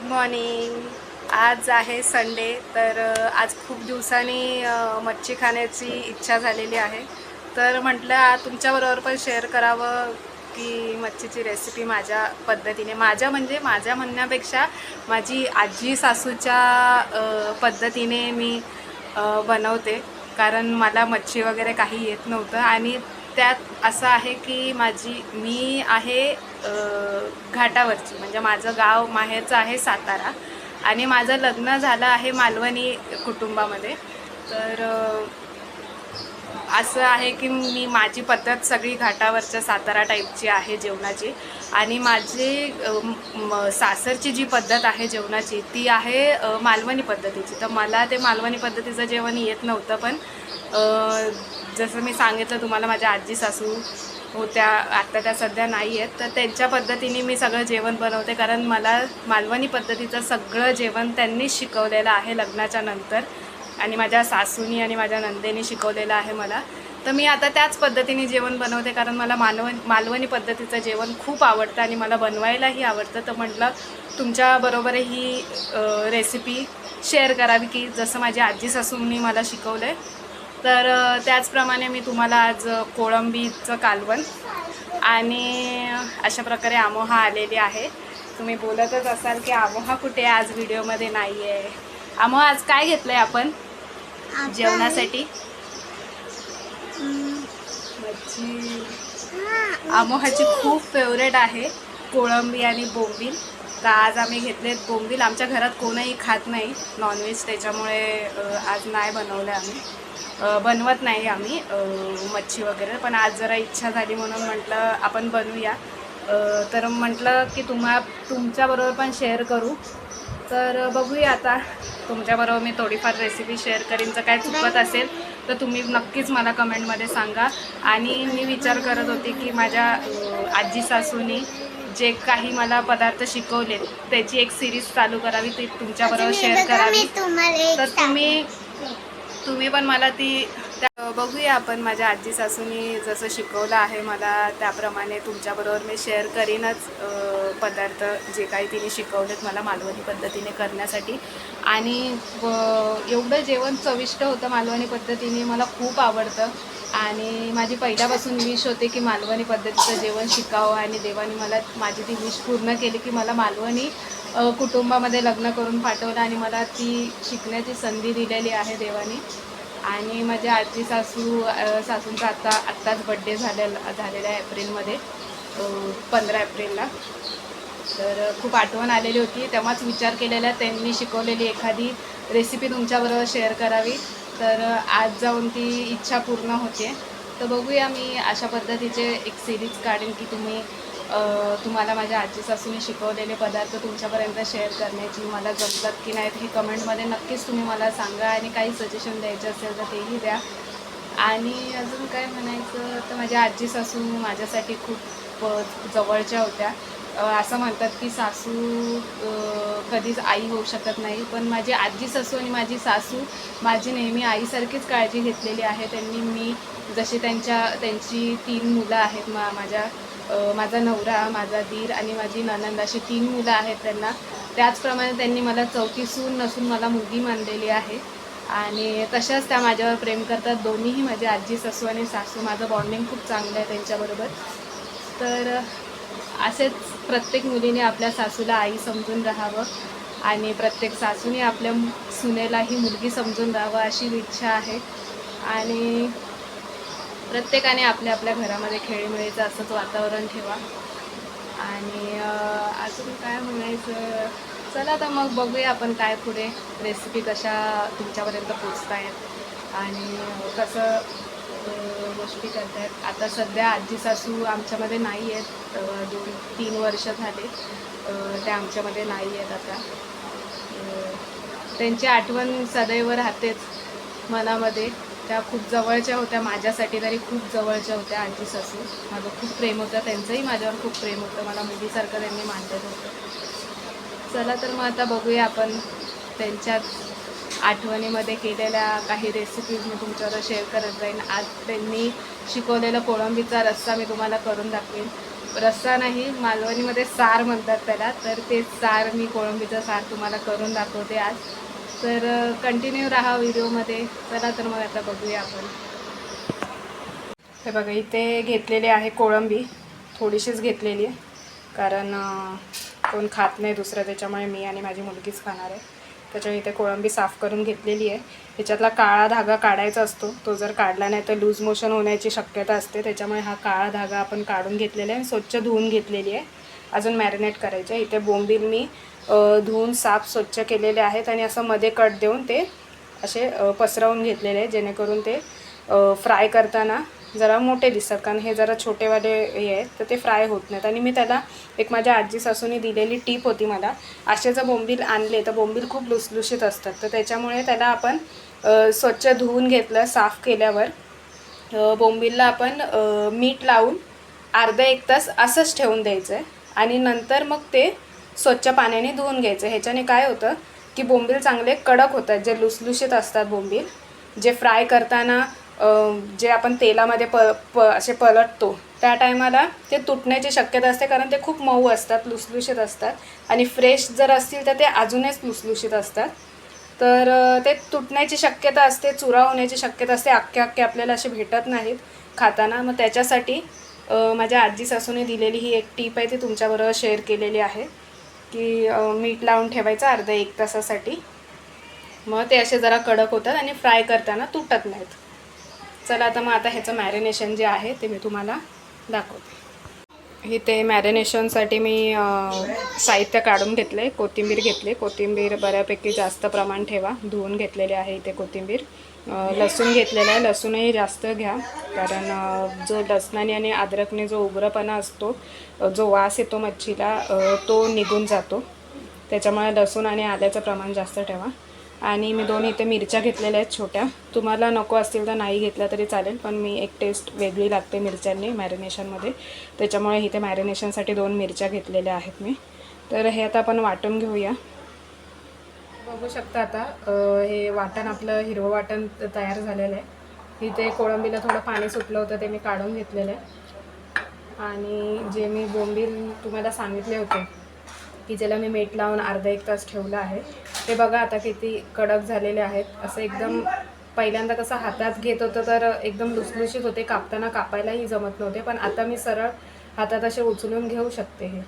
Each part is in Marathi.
मॉर्निंग. आज आहे संडे, तर आज खूप दिवसांनी मच्छी खाण्याची इच्छा झालेली आहे. तर म्हटलं तुमच्याबरोबर पण शेअर करावं की मच्छीची रेसिपी माझ्या पद्धतीने, माझ्या म्हणण्यापेक्षा माझी आजी सासूच्या पद्धतीने मी बनवते. कारण मला मच्छी वगैरे काही येत नव्हतं आणि त्यात असं आहे की मी आहे घाटावरची, म्हणजे माझं गाव माहेरचं आहे सातारा आणि माझं लग्न झालं आहे मालवणी कुटुंबामध्ये. तर असं आहे की माझी पद्धत सगळी घाटावरच्या सातारा टाईपची आहे जेवणाची. आणि सासरची जी पद्धत आहे जेवणाची ती आहे मालवणी पद्धतीची. तर मला ते मालवणी पद्धतीचं जेवण येत नव्हतं, पण जसं मी सांगितलं तुम्हाला, माझ्या आजी सासू होत्या, आता त्या सध्या नाही आहेत, तर त्यांच्या पद्धतीने मी सगळं जेवण बनवते. कारण मला मालवणी पद्धतीचं सगळं जेवण त्यांनीच शिकवलेलं आहे लग्नाच्या नंतर, आणि माझ्या सासूनी आणि माझ्या नंदेनी शिकवलेलं आहे मला. तर मी आता त्याच पद्धतीने जेवण बनवते, कारण मला मालवणी पद्धतीचं जेवण खूप आवडतं आणि मला बनवायलाही आवडतं. तर म्हटलं तुमच्याबरोबर ही रेसिपी शेअर करावी, की जसं माझी आजी सासूंनी मला शिकवलं आहे. तर त्याचप्रमाणे मी तुम्हाला आज कोळंबीचं कालवण आणि अशा प्रकारे आमोहा आलेली आहे. तुम्ही बोलतच असाल की आमोहा कुठे आज व्हिडिओमध्ये नाही आहे. आमोहा आज काय घेतलं आहे आपण जेवणासाठी? मच्छी. आमोहाची खूप फेवरेट आहे कोळंबी आणि बोंबील. तर आज आम्ही घेतलेत बोंबील. आमच्या घरात कोणीही खात नाही नॉनव्हेज, त्याच्यामुळे आज नाही बनवलं आम्ही, बनवत नाही आम्ही मच्छी वगैरे. पण आज जरा इच्छा झाली म्हणून म्हटलं आपण बनवूया. तर म्हटलं की तुमच्याबरोबर पण शेअर करू. तर बघूया आता, तुमच्याबरोबर मी थोडीफार रेसिपी शेअर करीन. जर काय चुकत असेल तर तुम्ही नक्कीच मला कमेंटमध्ये सांगा. आणि मी विचार करत होते की माझ्या आजी सासूनी जे काही मला पदार्थ शिकवले त्याची एक सिरीज चालू करावी, ती तुमच्याबरोबर शेअर करावी. तर तुम्ही पण मला ती बघूया आपण. माझ्या आजी सासूनी जसं शिकवलं आहे मला त्याप्रमाणे तुमच्याबरोबर मी शेअर करीनच पदार्थ जे काही तिने शिकवलेत मला मालवणी पद्धतीने करण्यासाठी. आणि एवढं जेवण चविष्ट होतं मालवणी पद्धतीने, मला खूप आवडतं. आणि माझी पहिल्यापासून विश होते की मालवणी पद्धतीचं जेवण शिकावं, आणि देवाने मला माझी ती विश पूर्ण केली की मला मालवणी कुटुंबामध्ये लग्न करून पाठवलं आणि मला ती शिकण्याची संधी दिलेली आहे देवाने. आणि माझ्या आजी सासूंचा आत्ताच बड्डे झालेला आहे एप्रिलमध्ये, 15 एप्रिलला. तर खूप आठवण आलेली होती, तेव्हाच विचार केलेला त्यांनी शिकवलेली एखादी रेसिपी तुमच्याबरोबर शेअर करावी. तर आज जाऊन ती इच्छा पूर्ण होते. तर बघूया, मी अशा पद्धतीचे एक सिरीज काढेन की तुम्हाला माझ्या आजी सासूने शिकवलेले पदार्थ तुमच्यापर्यंत शेअर करण्याची. मला जमतात की नाहीत हे कमेंटमध्ये नक्कीच तुम्ही मला सांगा, आणि काही सजेशन द्यायचे असेल तर तेही द्या. आणि अजून काय म्हणायचं तर माझ्या आजी सासू माझ्यासाठी खूप जवळच्या होत्या. असं म्हणतात की सासू कधीच आई होऊ शकत नाही, पण माझी आजी सासू आणि माझी सासू माझी नेहमी आईसारखीच काळजी घेतलेली आहे. मी जशी त्यांची 3 मुलं आहेत, माझा नवरा, माझा दीर आणि माझी नणंद, अशी 3 मुलं आहेत त्यांना. त्याचप्रमाणे त्यांनी मला चौथी सून नसून मला मुलगी मानलेली आहे. आणि तशाच त्या माझ्यावर प्रेम करतात दोन्हीही, माझे आजी सासू आणि सासू. माझं बॉन्डिंग खूप चांगलं आहे त्यांच्याबरोबर. तर असेच प्रत्येक मुलीने आपल्या सासूला आई समजून राहावं, आणि प्रत्येक सासूने आपल्या सुनेलाही मुलगी समजून राहावं अशी इच्छा आहे. आणि प्रत्येकाने आपल्या आपल्या घरामध्ये खेळीमेळीचं असंच वातावरण ठेवा. आणि अजून काय म्हणायचं, चला तर मग बघूया आपण काय पुढे रेसिपी कशा तुमच्यापर्यंत पोचत आहेत आणि कसं गोष्टी करत आहेत. आता सध्या आजी सासू आमच्यामध्ये नाही आहेत, 2-3 वर्ष झाले त्या आमच्यामध्ये नाही आहेत आता. त्यांची आठवण सदैव राहतेच मनामध्ये. त्या खूप जवळच्या होत्या माझ्यासाठी, तरी खूप जवळच्या होत्या आजी सासू. माझं खूप प्रेम होतं, त्यांचंही माझ्यावर खूप प्रेम होतं. मला मुलीसारखं त्यांनी मानलेलं होतं. चला तर मग आता बघूया आपण त्यांच्याच आठवणीमध्ये केलेल्या काही रेसिपीज मी तुमच्यावर शेअर करत जाईन. आज त्यांनी शिकवलेला कोळंबीचा रस्सा मी तुम्हाला करून दाखवेन. रस्सा नाही, मालवणीमध्ये सार म्हणतात त्याला, तर ते सार मी कोळंबीचं सार तुम्हाला करून दाखवते आज. तर कंटिन्यू राहा व्हिडिओमध्ये. चला तर मग आता बघूया आपण. हे बघा, इथे घेतलेली आहे कोळंबी, थोडीशीच घेतलेली आहे कारण कोण खात नाही दुसरं, त्याच्यामुळे मी आणि माझी मुलगीच खाणार आहे. त्याच्यामुळे इथे कोळंबी साफ करून घेतलेली आहे. ह्याच्यातला काळा धागा काढायचा असतो, तो जर काढला नाही तर लूज मोशन होण्याची शक्यता असते. त्याच्यामुळे हा काळा धागा आपण काढून घेतलेला आहे, स्वच्छ धुवून घेतलेली आहे. अजून मॅरिनेट करायचे. इथे बोंबील मी धुवून साफ स्वच्छ केलेले आहेत आणि असं मध्ये कट देऊन ते असे पसरवून घेतलेले आहे, जेणेकरून ते फ्राय करताना जरा मोठे दिसतात, कारण हे जरा छोटेवाले हे आहेत तर ते फ्राय होत नाहीत. आणि मी त्याला एक माझ्या आजी सासूने दिलेली टीप होती मला, असे जर बोंबील आणले तर बोंबील खूप लुसलुशीत असतात, तर त्याच्यामुळे त्याला आपण स्वच्छ धुवून घेतलं. साफ केल्यावर बोंबीलला आपण मीठ लावून अर्धा एक तास असंच ठेवून द्यायचं आहे आणि नंतर मग ते स्वच्छ पाण्याने धुवून घ्यायचं. ह्याच्याने काय होतं की बोंबील चांगले कडक होतात. जे लुसलुशीत असतात बोंबील, जे फ्राय करताना जे आपण तेलामध्ये असे पलटतो त्या टायमाला ते तुटण्याची शक्यता असते, कारण ते खूप मऊ असतात, लुसलुशीत असतात. आणि फ्रेश जर असतील तर ते अजूनच लुसलुशीत असतात, तर ते तुटण्याची शक्यता असते, चुरा होण्याची शक्यता असते. अख्खे अख्खे आपल्याला असे भेटत नाहीत खाताना. मग त्याच्यासाठी माझ्या आजी सासूने दिलेली ही एक टीप आहे, ती तुमच्याबरोबर शेअर केलेली आहे की मीठ लावून ठेवायचं अर्धा एक तासासाठी, मग ते असे जरा कडक होतात आणि फ्राय करताना तुटत नाहीत. चला आता मग आता ह्याचं मॅरिनेशन जे आहे ते मी तुम्हाला दाखवते. इथे मॅरिनेशनसाठी मी साहित्य काढून घेतले. कोथिंबीर घेतली, कोथिंबीर बऱ्यापैकी जास्त प्रमाण ठेवा, धुवून घेतलेले आहे इथे कोथिंबीर. लसूण घेतलेला आहे, लसूणही जास्त घ्या, कारण जो लसणाने आणि अद्रकने जो उग्रपणा असतो, जो वास येतो मच्छीला, तो निघून जातो. त्याच्यामुळे लसूण आणि आल्याचं प्रमाण जास्त ठेवा. आणि मी 2 इथे मिरच्या घेतलेल्या आहेत छोट्या. तुम्हाला नको असतील तर नाही घेतल्या तरी चालेल, पण मी एक टेस्ट वेगळी लागते मिरच्यांनी मॅरिनेशनमध्ये, त्याच्यामुळे इथे मॅरिनेशनसाठी 2 मिरच्या घेतलेल्या आहेत मी. तर हे आता आपण वाटून घेऊया. बघू शकता आता हे वाटण, आपलं हिरवं वाटण तयार झालेलं आहे. इथे कोळंबीला थोडं पाणी सुटलं होतं, ते मी काढून घेतलेलं आहे. आणि जे मी बोंबील तुम्हाला सांगितले होते की ज्याला मी मीठ लावून अर्धा एक तास ठेवलं आहे, ते बघा आता किती कडक झालेले आहेत. असं एकदम पहिल्यांदा कसं हातात घेत होतं तर एकदम लुसलुशीत होते, कापताना कापायलाही जमत नव्हते, पण आता मी सरळ हातात असे उचलून घेऊ शकते. हे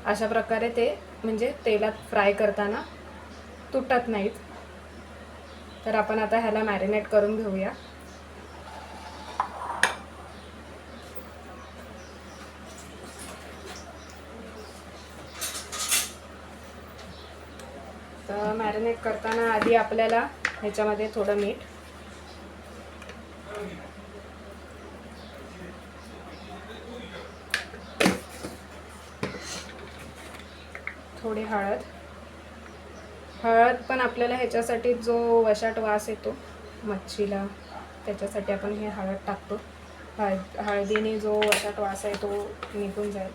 अशा प्रकारे ते म्हणजे तेलात फ्राय करताना तुटत नाहीत. तर आपण आता ह्याला मॅरिनेट करून घेऊया. तर मॅरिनेट करताना आधी आपल्याला ह्याच्यामध्ये थोडं मीठ, थोडी हळद पण आपल्याला ह्याच्यासाठी जो वशाट वास येतो मच्छीला, त्याच्यासाठी आपण हे हळद टाकतो. हळदीने जो वशाट वास आहे तो निघून जाईल.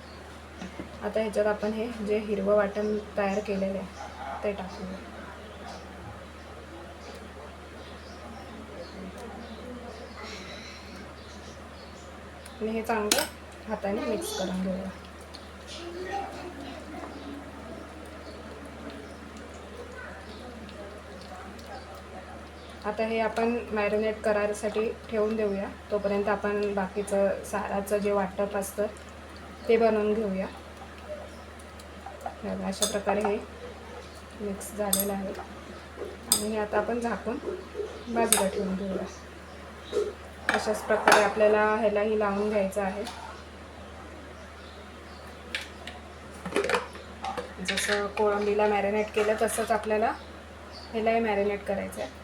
आता ह्याच्यात आपण हे जे हिरवं वाटण तयार केलेलं आहे ते टाकूया आणि हे चांगलं हाताने मिक्स करून घेऊया. आता हे आपण मॅरिनेट करायसाठी ठेवून देऊया. तोपर्यंत आपण बाकीचं साराचं जे वाटप असतं ते बनवून घेऊया. अशा प्रकारे हे मिक्स झालेलं आहे आणि हे आता आपण झाकून बाजूला ठेवून घेऊया. अशाच प्रकारे आपल्याला ह्यालाही लावून घ्यायचं आहे. जसं कोळंबीला मॅरिनेट केलं तसंच आपल्याला ह्यालाही मॅरिनेट करायचं आहे.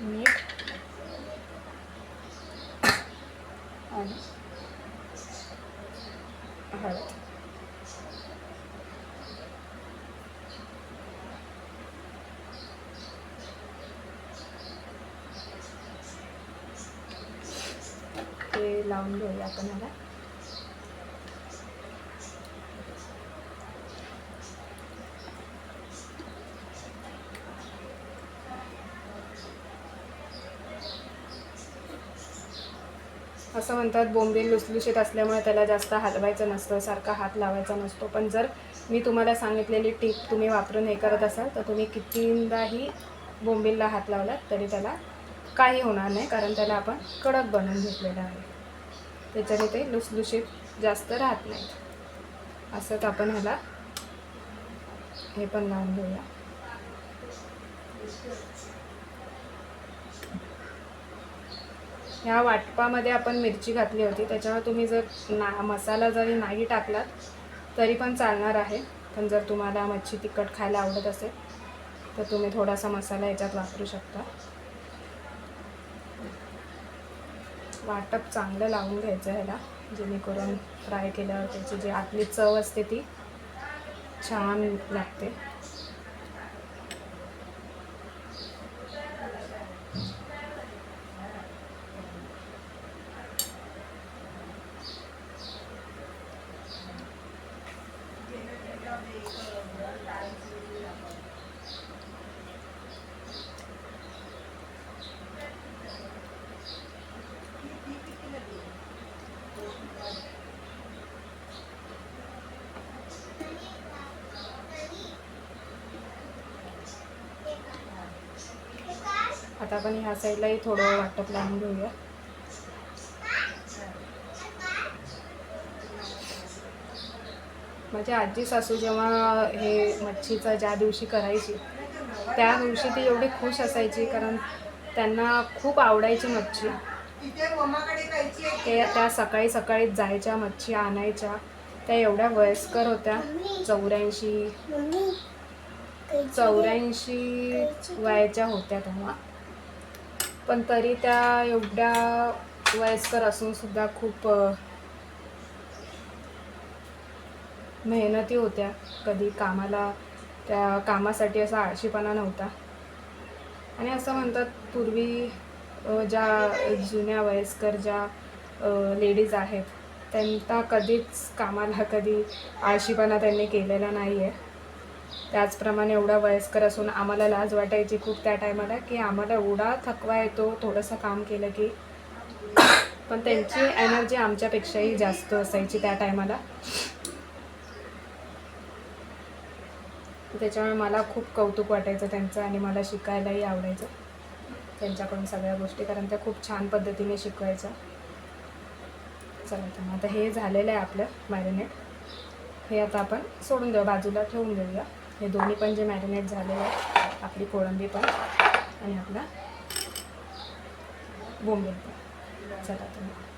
मीठ आणि हळद. ते लावून घेऊया आपण ह्याला. असं म्हणतात बोंबील लुसलुशीत असल्यामुळे त्याला जास्त हलवायचं नसतं, सारखा हात लावायचा नसतो. पण जर मी तुम्हाला सांगितलेली टीप तुम्ही वापरून हे करत असाल तर तुम्ही कितींदाही बोंबीलला हात लावलात तरी त्याला काही होणार नाही, कारण त्याला आपण कडक बनवून घेतलेलं आहे. त्याच्याने ते लुसलुशीत जास्त राहत नाहीत. असंच आपण ह्याला हे पण लावून घेऊया. ह्या वाटपामध्ये आपण मिरची घातली होती, त्याच्यामुळे तुम्ही जर मसाला जरी नाही टाकलात तरी पण चालणार आहे. पण जर तुम्हाला मच्छी तिखट खायला आवडत असेल तर तुम्ही थोडासा मसाला याच्यात वापरू शकता. वाटप चांगलं लावून घ्यायचं ह्याला, जेणेकरून फ्राय केल्यावर त्याची जी आतली चव असते ती छान लागते. आता आपण ह्या साईडलाही थोडं वाटप लावून घेऊया. माझी आजी सासू जेव्हा हे मच्छीचा ज्या दिवशी करायची त्या दिवशी ती एवढी खुश असायची, कारण त्यांना खूप आवडायची मच्छी. त्या सकाळी सकाळीच जायच्या, मच्छी आणायच्या. त्या एवढ्या वयस्कर होत्या, 84 वयाच्या होत्या तेव्हा. पण तरी त्या एवढ्या वयस्कर असून सुद्धा खूप मेहनती होत्या. कधी त्या कामासाठी असा आळशीपणा नव्हता. आणि असं म्हणतात पूर्वी ज्या जुन्या वयस्कर ज्या लेडीज आहेत त्यांना कधीच कामाला कधी आळशीपणा त्यांनी केलेला नाही आहे. त्याचप्रमाणे एवढा वयस्कर असून आम्हाला लाज वाटायची खूप त्या टायमाला, की आम्हाला एवढा थकवा येतो थोडंसं काम केलं की. पण त्यांची एनर्जी आमच्यापेक्षाही जास्त असायची त्या टायमाला. त्याच्यामुळे मला खूप कौतुक वाटायचं त्यांचं, आणि मला शिकायलाही आवडायचं त्यांच्याकडून सगळ्या गोष्टी, कारण त्या खूप छान पद्धतीने शिकवायच्या. चला तर मग आता हे झालेलं आहे आपलं मॅरिनेट. हे आता आपण सोडून देऊ, बाजूला ठेवून देऊया. हे दोन्ही पण जे मॅरिनेट झालेलं आहे, आपली कोळंबी पण आणि आपला बोंबील पण. चला तर मग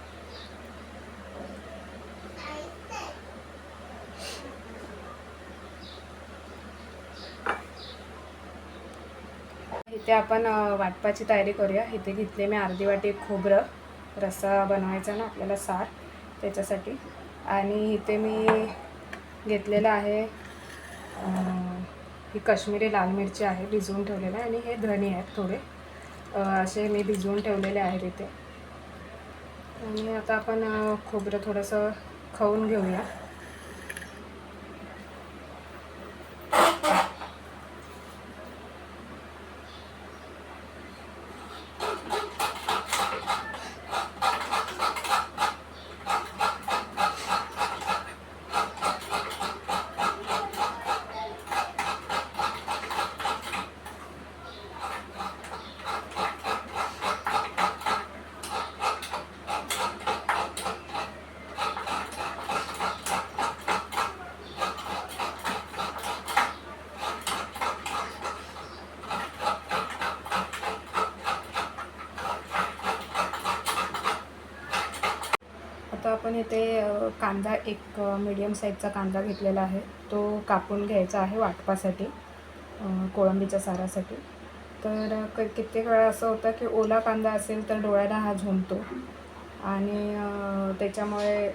इथे आपण वाटपाची तयारी करूया. इथे घेतले मी अर्धी वाटी खोबरं, रस्सा बनवायचा ना आपल्याला सार, त्याच्यासाठी. आणि इथे मी घेतलेलं आहे ही काश्मीरी लाल मिरची आहे, भिजवून ठेवलेलं आहे. आणि हे धणे आहेत थोडे, असे मी भिजवून ठेवलेले आहेत इथे. आणि आता आपण खोबरं थोडंसं खाऊन घेऊया. आता आपण इथे कांदा, एक मीडियम साईजचा कांदा घेतलेला आहे, तो कापून घ्यायचा आहे वाटपासाठी, कोळंबीच्या सारासाठी. तर कित्येक वेळा असं होतं की ओला कांदा असेल तर डोळ्याला हा झोंबतो, आणि त्याच्यामुळे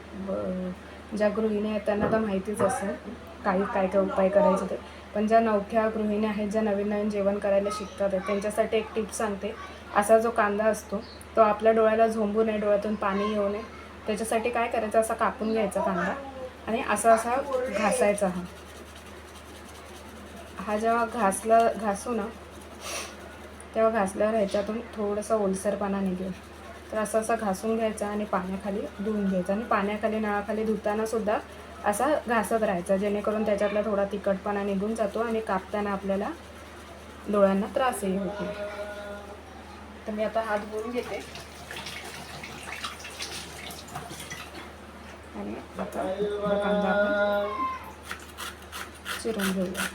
ज्या गृहिणी आहेत त्यांना तर माहितीच असेल काय काय उपाय करायचे ते. पण ज्या नवख्या गृहिणी आहेत, ज्या नवीन नवीन जेवण करायला शिकतात आहेत, त्यांच्यासाठी एक टिप सांगते. असा जो कांदा असतो तो आपल्या डोळ्याला झोंबू नये, डोळ्यातून पाणी येऊ नये, त्याच्यासाठी काय करायचं, असा कापून घ्यायचा कांदा आणि असा घासायचा. हा जेव्हा घासू ना, तेव्हा घासल्यावर ह्याच्यातून थोडंसं ओलसरपणा निघेल. तर असं घासून घ्यायचा आणि पाण्याखाली धुवून घ्यायचं. आणि पाण्याखाली, नळाखाली धुतानासुद्धा असा घासत राहायचा, जेणेकरून त्याच्यातला थोडा तिखटपणा निघून जातो आणि कापताना आपल्याला डोळ्यांना त्रासही होत नाही. तर मी आता हात धुवून घेते आणि आता कांदा आपण चिरून घेऊया.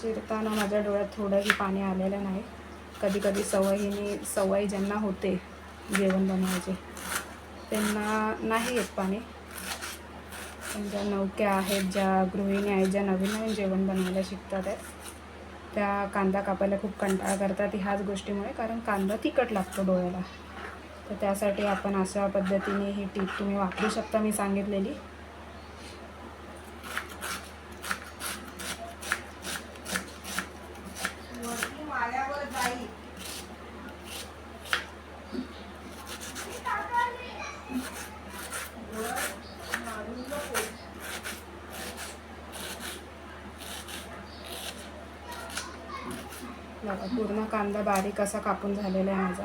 चिरताना माझ्या डोळ्यात थोडंही पाणी आलेलं नाही. कधी कधी सवय ज्यांना होते जेवण बनवायचे त्यांना नाही येत पाणी, पण ज्या नवख्या आहेत, ज्या गृहिणी आहेत, ज्या नवीन नवीन जेवण बनवायला शिकतात आहेत, त्या कांदा कापायला खूप कंटाळा करतात ह्याच गोष्टीमुळे, कारण कांदा तिखट लागतो डोळ्याला. तर त्यासाठी आपण अशा पद्धतीने ही टीप तुम्ही वापरू शकता, मी सांगितलेली. बघा, पूर्ण कांदा बारीक असा कापून झालेला आहे माझा.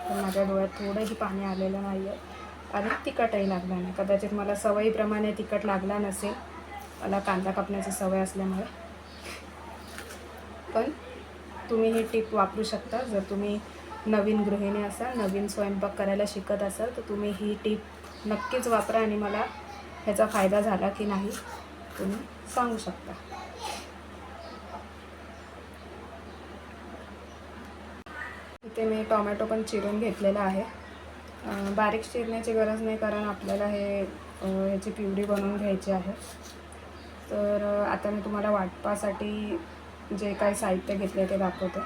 पण माझ्या डोळ्यात थोडंही पाणी आलेलं नाही आहे आणि तिखटही लागला नाही. कदाचित मला सवयीप्रमाणे तिखट लागला नसेल, मला कांदा कापण्याची सवय असल्यामुळे. पण तुम्ही ही टीप वापरू शकता. जर तुम्ही नवीन गृहिणी असाल, नवीन स्वयंपाक करायला शिकत असाल, तर तुम्ही ही टीप नक्कीच वापरा आणि मला ह्याचा फायदा झाला की नाही तुम्ही सांगू शकता. इथे मी टोमॅटो पण चिरून घेतलेला आहे. बारीक चिरण्याची गरज नाही, कारण आपल्याला ह्याची प्युरी बनवून घ्यायची आहे. तर आता मी तुम्हाला वाटपासाठी जे काही साहित्य घेतले ते दाखवते.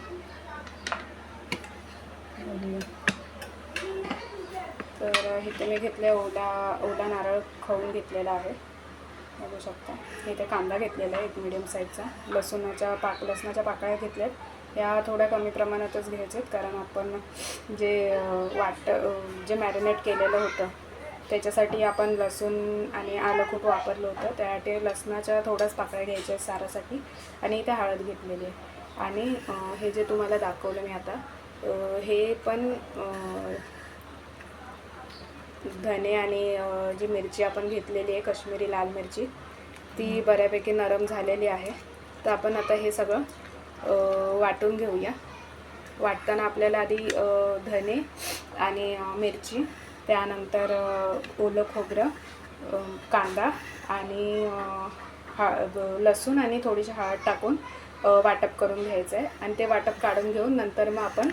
तर इथे मी घेतले ओला नारळ खवून घेतलेला आहे, बघू शकता. इथे कांदा घेतलेला आहे एक मीडियम साईजचा. लसणाच्या पाकळ्या घेतल्यात. या थोड्या कमी प्रमाणातच घ्यायच्यात, कारण आपण जे मॅरिनेट केलेलं होतं त्याच्यासाठी आपण लसूण आणि आलं खूप वापरलं होतं. त्यासाठी लसणाच्या थोड्याच पाकळ्या घ्यायच्या सारासाठी. आणि इथे हळद घेतलेली आहे. आणि हे जे तुम्हाला दाखवलं मी आता, हे पण धने आणि जी मिरची आपण घेतलेली आहे, काश्मीरी लाल मिरची, ती बऱ्यापैकी नरम झालेली आहे. तर आपण आता हे सगळं वाटून घेऊया. वाटताना आपल्याला आधी धने आणि मिरची, त्यानंतर ओलं खोबरं, कांदा आणि लसूण आणि थोडीशी हळद टाकून वाटप करून घ्यायचं आहे. आणि ते वाटप काढून घेऊन नंतर मग आपण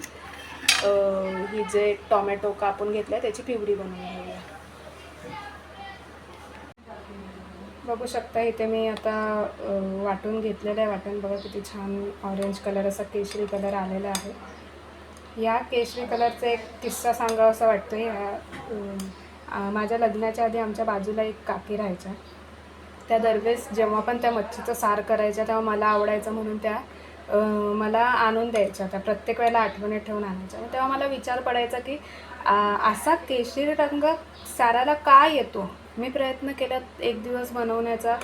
ही जे टोमॅटो कापून घेतला त्याची प्युरी बनवून घेऊया. बघू शकता इथे मी आता वाटून घेतलेलं आहे. वाटून बघा किती छान ऑरेंज कलर, असा केशरी कलर आलेला आहे. या केशरी कलरचा एक किस्सा सांगावा असं वाटतं. माझ्या लग्नाच्या आधी आमच्या बाजूला एक काकी राहायच्या. त्या दरवेळेस जेव्हा पण त्या मच्छीचं सार करायच्या तेव्हा मला आवडायचं म्हणून त्या मला आणून द्यायच्या. त्या प्रत्येक वेळेला आठवणीत ठेवून आणायच्या. तेव्हा मला विचार पडायचा की असा केशरी रंग साराला का येतो. मी प्रयत्न केला एक दिवस बनवण्याचा,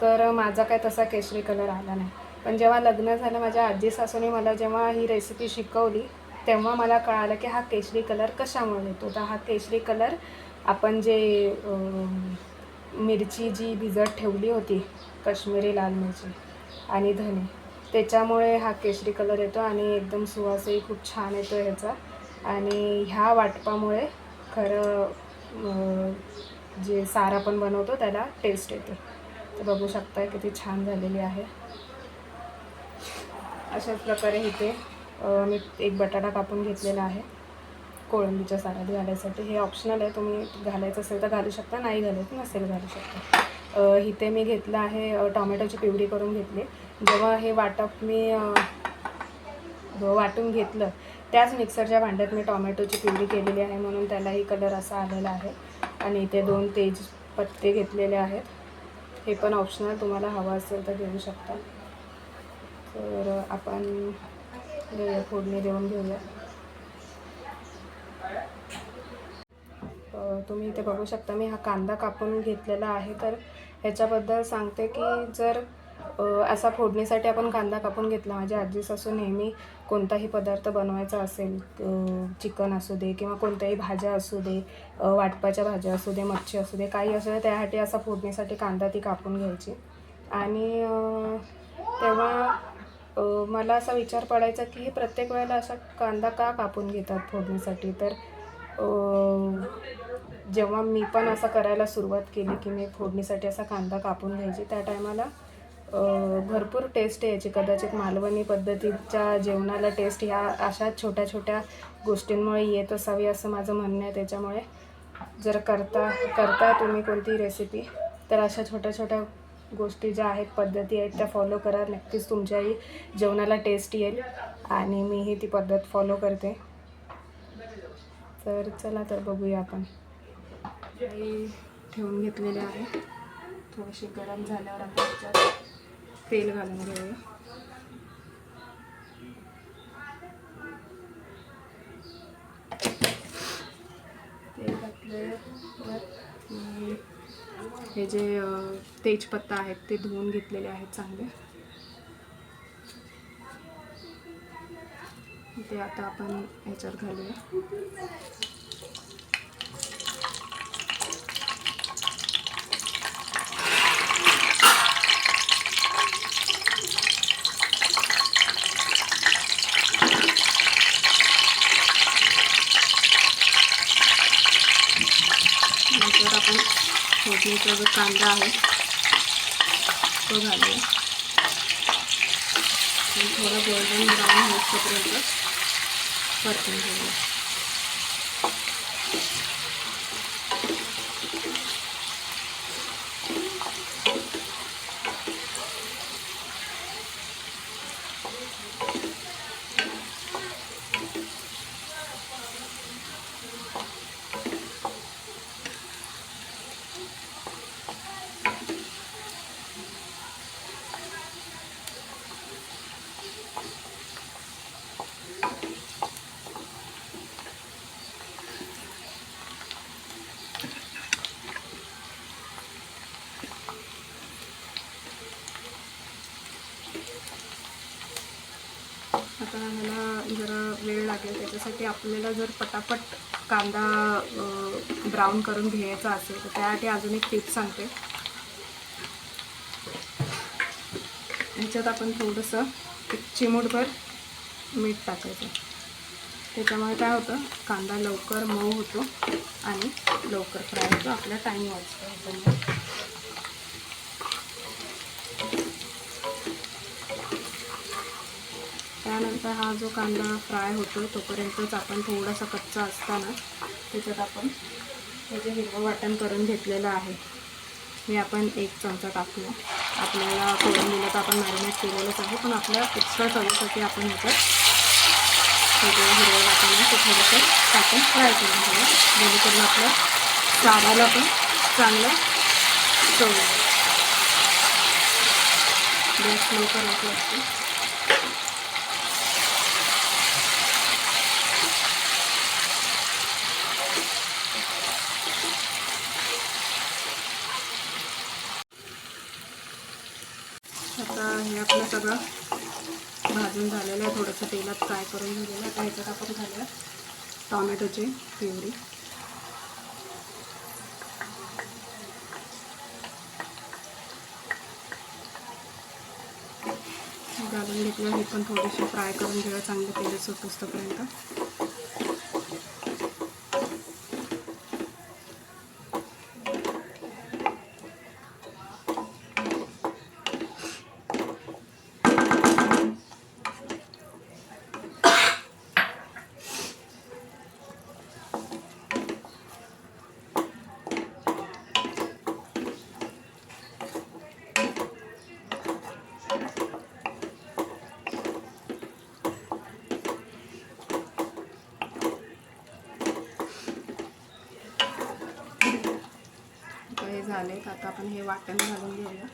तर माझा काय तसा केशरी कलर आला नाही. पण जेव्हा लग्न झालं, माझ्या आजी सासूने मला जेव्हा ही रेसिपी शिकवली, तेव्हा मला कळालं की हा केशरी कलर कशामुळे येतो. तर हा केशरी कलर आपण जे मिरची जी भिजत ठेवली होती, काश्मीरी लाल मिरची आणि धने, त्याच्यामुळे हा केशरी कलर येतो. आणि एकदम सुवासही खूप छान येतो ह्याचा. आणि ह्या वाटपामुळे खरं जे सार आपण बनवतो त्याला टेस्ट येते. तर बघू शकता किती छान झालेली आहे. अशाच प्रकारे इथे मी एक बटाटा कापून घेतलेला आहे कोळंबीच्या सारात घालायसाठी. हे ऑप्शनल आहे, तुम्ही घालायचं असेल तर घालू शकता, नाही घालायचं नसेल घालू शकता. इथे मी घेतलं आहे टोमॅटोची प्युरी करून घेतली. जेव्हा हे वाटप मी वाटून घेतलं त्याच मिक्सरच्या भांड्यात मी टोमॅटोची प्युरी केलेली आहे, म्हणून त्यालाही कलर असा आलेला आहे. आणि इथे 2 तेजपत्ते घेतलेले आहेत हे पण ऑप्शनल, तुम्हाला हवं असेल तर घेऊ शकता. तर आपण फोडणी देऊन घेऊया. तुम्ही इथे बघू शकता मी हा कांदा कापून घेतलेला आहे. तर ह्याच्याबद्दल सांगते की जर असा फोडणीसाठी आपण कांदा कापून घेतला, माझी आजी सासू नेहमी कोणताही पदार्थ बनवायचा असेल, चिकन असू दे किंवा कोणत्याही भाज्या असू दे, वाटपाच्या भाज्या असू दे, मच्छी असू दे, काही असू दे, त्यासाठी असा फोडणीसाठी कांदा ती कापून घ्यायची. आणि तेव्हा मला असा विचार पडायचा की हे प्रत्येक वेळेला असा कांदा का कापून घेतात फोडणीसाठी. तर जेव्हा मी पण असं करायला सुरुवात केली की मी फोडणीसाठी असा कांदा कापून घ्यायची, त्या टायमाला भरपूर टेस्ट यायची. कदाचित मालवणी पद्धतीच्या जेवणाला टेस्ट ह्या अशा छोट्या छोट्या गोष्टींमुळे येत असावी असं माझं म्हणणं आहे. त्याच्यामुळे जर करता तुम्ही कोणती रेसिपी, तर अशा छोट्या छोट्या गोष्टी ज्या आहेत, पद्धती आहेत, त्या फॉलो करा. नक्कीच तुमच्याही जेवणाला टेस्ट येईल आणि मीही ती पद्धत फॉलो करते. तर चला तर बघूया. आपण ठेवून घेतलेले आहे. थोडीशी गरम झाल्यावर आपण त्याच्यात तेल घालून घेऊया. तेल घातल्यावर हे जे तेजपत्ता आहेत ते धुवून घेतलेले आहेत चांगले, ते आता आपण ह्याच्यात घालूया. नंतर आपण फोडणीचा जो कांदा आहे तो घालूया. थोडा गोल्डन ब्राऊन होईपर्यंत परतून घेऊया. आता ह्याला जरा वेळ लागेल. त्याच्यासाठी आपल्याला जर पटापट कांदा ब्राऊन करून घ्यायचा असेल तर त्यासाठी अजून एक टिप सांगते. ह्याच्यात आपण थोडंसं एक चिमूटभर मीठ टाकायचं. त्याच्यामुळे काय होतं, कांदा लवकर मऊ होतो आणि लवकर फ्राय होतो, आपला टाईम वाचतो. त्यानंतर हा जो कांदा फ्राय होतो तोपर्यंतच आपण थोडासा कच्चा असताना त्याच्यात आपण हे जे हिरवं वाटण करून घेतलेलं आहे हे आपण 1 चमचा टाकूया. आपल्याला कोळंबीला तर आपण मॅरिनेट केलेलंच आहे, पण आपल्या एक्स्ट्रा चवीसाठी आपण ह्याच्यात हे जे हिरवं वाटण आहे ते थोडंसं टाकून फ्राय करून घेऊया, जेणेकरून आपल्या चाराला पण चांगलं चव येईल. गॅस स्लो करायची असते. आता हे आपलं सगळं भाजून झालेलं आहे, थोडंसं तेलात फ्राय करून घेतलेलं आहे. आता ह्याच्यात आपण घालूया टॉमॅटोची प्युरी. घालून घेतलं, हे पण थोडीशी फ्राय करून घेऊया चांगलं तेल सुटोपर्यंत. आलेत. आता आपण हे वाटण घालून घेऊया.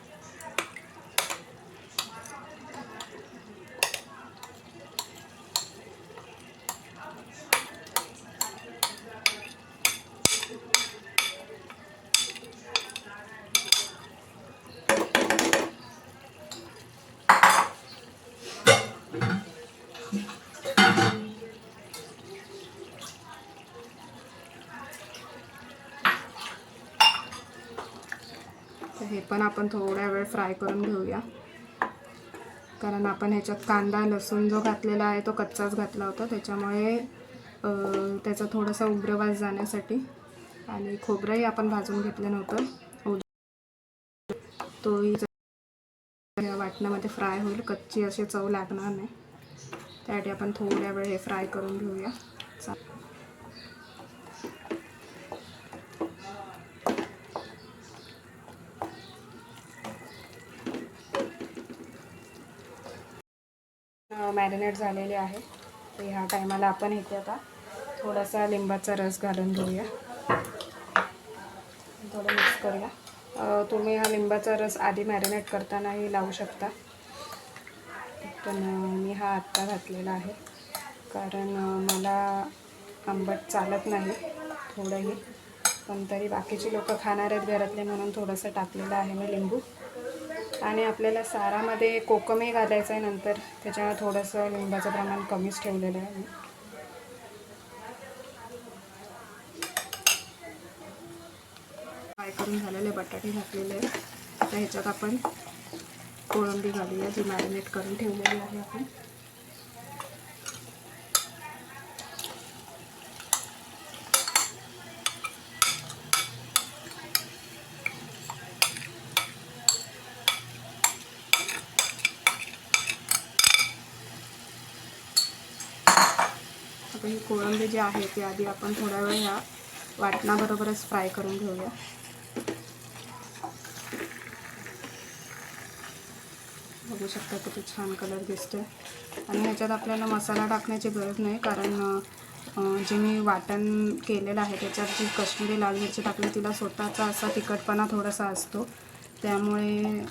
हे पण आपण थोड्या वेळ फ्राय करून घेऊया, कारण आपण ह्याच्यात कांदा लसूण जो घातलेला आहे तो कच्चाच घातला होता, त्याच्यामुळे त्याचा थोडासा उग्रवास जाण्यासाठी. आणि खोबरंही आपण भाजून घेतलं नव्हतं, तोही वाटणामध्ये फ्राय होईल, कच्ची अशी चव लागणार नाही. त्यासाठी आपण थोड्या वेळ हे फ्राय करून घेऊया. मॅरिनेट झालेले आहे. तर ह्या टायमाला आपण इथे आता थोडासा लिंबाचा रस घालून घेऊया, थोडं मिक्स करूया. तुम्ही हा लिंबाचा रस आधी मॅरिनेट करतानाही लावू शकता, पण मी हा आत्ता घातलेला आहे कारण मला आंबट चालत नाही थोडंही, पण तरी बाकीची लोक खाणार आहेत घरातले म्हणून थोडंसं टाकलेलं आहे मी लिंबू. आणि आपल्याला सारामध्ये कोकमही घालायचं आहे नंतर, त्याच्यामुळे थोडंसं लिंबाचं प्रमाण कमीच ठेवलेलं आहे मी. फ्राय करून झालेले बटाटे घातलेले आहेत. आता ह्याच्यात आपण कोळंबी घालूया जी मॅरिनेट करून ठेवलेली आहे आपण. आता ही कोळंबी जी आहे ती आधी आपण थोड्या वेळ ह्या वाटणाबरोबरच फ्राय करून घेऊया. बघू शकता किती छान कलर दिसतोय. आणि ह्याच्यात आपल्याला मसाला टाकण्याची गरज नाही, कारण जे मी वाटण केलेलं आहे त्याच्यात जी काश्मीरी लाल मिरची टाकली तिला स्वतःचा असा तिखटपणा थोडासा असतो, त्यामुळे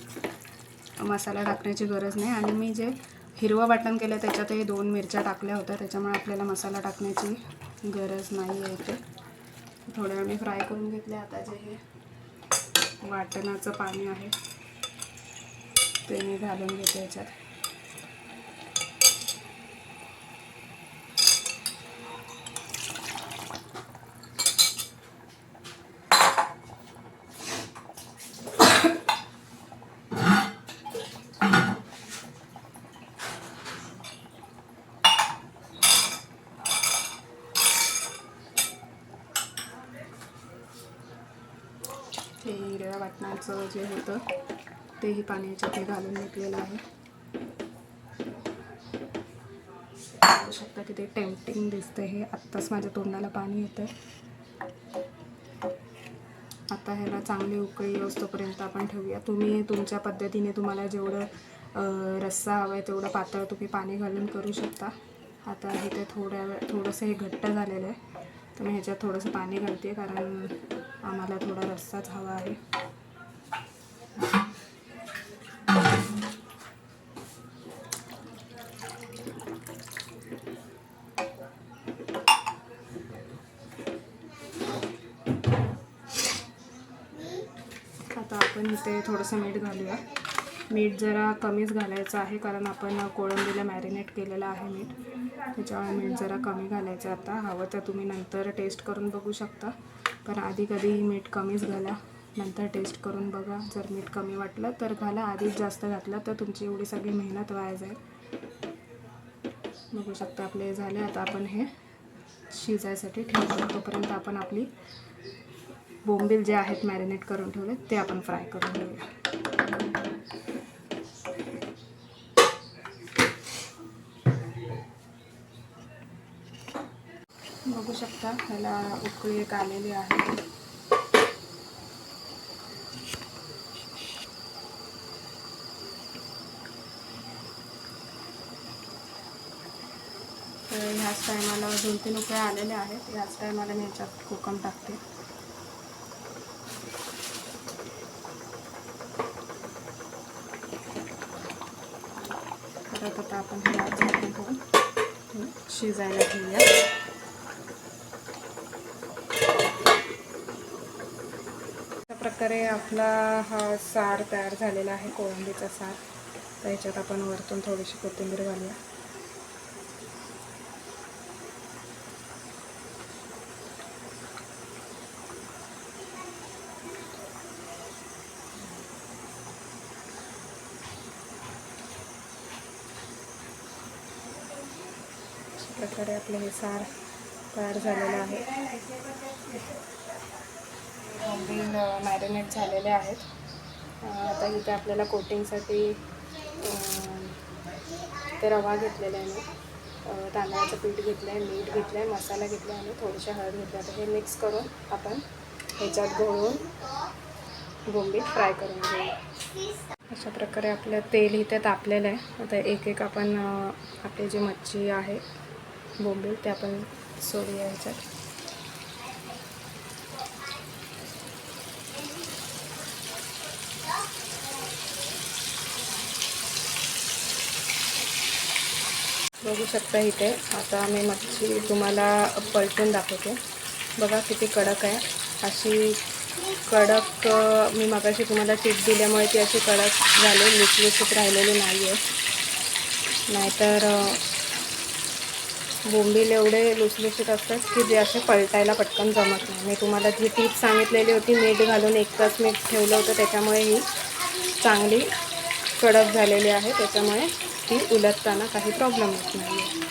मसाला टाकण्याची गरज नाही. आणि मी जे हिरवं वाटण केलं त्याच्यातही 2 मिरच्या टाकल्या होत्या, त्याच्यामुळे आपल्याला मसाला टाकण्याची गरज नाही आहे. ते थोड्या वेळ मी फ्राय करून घेतले. आता जे हे वाटणाचं पाणी आहे ते मी घालून घेते याच्यात. हे हिरव्या वाटणाचं जे होतं तेही पाणी याच्यात घालून घेतलेलं आहे. बघू शकता किती टेम्पटिंग दिसतं हे. आत्ताच माझ्या तोंडाला पाणी येतं. आता ह्याला चांगली उकळी येऊस तोपर्यंत आपण ठेवूया. तुम्ही तुमच्या पद्धतीने तुम्हाला जेवढं रस्सा हवा आहे तेवढं पातळ तुम्ही पाणी घालून करू शकता. आता हे ते थोडंसं हे घट्ट झालेलं आहे, तर मी ह्याच्यात थोडंसं पाणी घालते कारण आम्हाला थोडा रस्साच हवा आहे. आता आपण इथे थोडंसं मीठ घालूया. मीठ जरा कमीच घालायचं आहे कारण आपण कोळंबीला मॅरिनेट केलेलं आहे मीठ, त्याच्यामुळे मीठ जरा कमी घालायचं. आता हवं तर तुम्ही नंतर टेस्ट करून बघू शकता, पण आधी कधीही मीठ कमीच घाला, नंतर टेस्ट करून बघा. जर मीठ कमी वाटलं तर घाला, आधीच जास्त घातलं तर तुमची एवढी सगळी मेहनत वाया जाईल. बघू शकता आपले झाले. आता आपण हे शिजायसाठी ठेवतो, तोपर्यंत आपण आपली बोंबील जे आहेत मॅरिनेट करून ठेवले ते आपण फ्राय करून घेऊया. बघू शकता ह्याला उकळी एक आलेली आहे. तर ह्याच टायमाला 2-3 उकळ्या आलेल्या आहेत. ह्याच टायमाला मी ह्याच्यात कोकम टाकते. त्याच्यात आता आपण हे झाकण ठेवून शिजायला ठेवूया. अशा प्रकारे आपला हा सार तयार झालेला आहे, कोळंबीचा सार. तर ह्याच्यात आपण वरतून थोडीशी कोथिंबीर घालूया. प्रकारे आपले हे सार तयार झालेलं आहे. बोंबील मॅरिनेट झालेले आहेत. आता इथे आपल्याला कोटिंगसाठी ते रवा घेतलेला आहे, मी तांदळाचं पीठ घेतलं आहे, मीठ घेतलं आहे, मसाला घेतला आहे आणि थोडीशी हळद घेतली. आता हे मिक्स करून आपण ह्याच्यात घोळून बोंबील फ्राय करून घेऊ. अशा प्रकारे आपलं तेल इथे तापलेलं आहे. आता एक एक आपण आपली जी मच्छी आहे बोंबील ते आपण सोडूया ह्याच्यात. बघू शकता इथे. आता मी मच्छी तुम्हाला पलटून दाखवते. बघा किती कडक आहे. अशी कडक मी मगाशी तुम्हाला टीप दिल्यामुळे ती अशी कडक झाली, लुसलुसीत राहिलेली नाही आहे. नाहीतर बोंबील एवढे लुसलुसीत असतात की जे असे पलटायला पटकन जमत नाही. मी तुम्हाला जी टीप सांगितलेली होती, मीठ घालून 1 तास मीठ ठेवलं होतं, त्याच्यामुळे ही चांगली कडक झालेली आहे. त्याच्यामुळे ती उलटताना काही प्रॉब्लेम होत नाही आहे.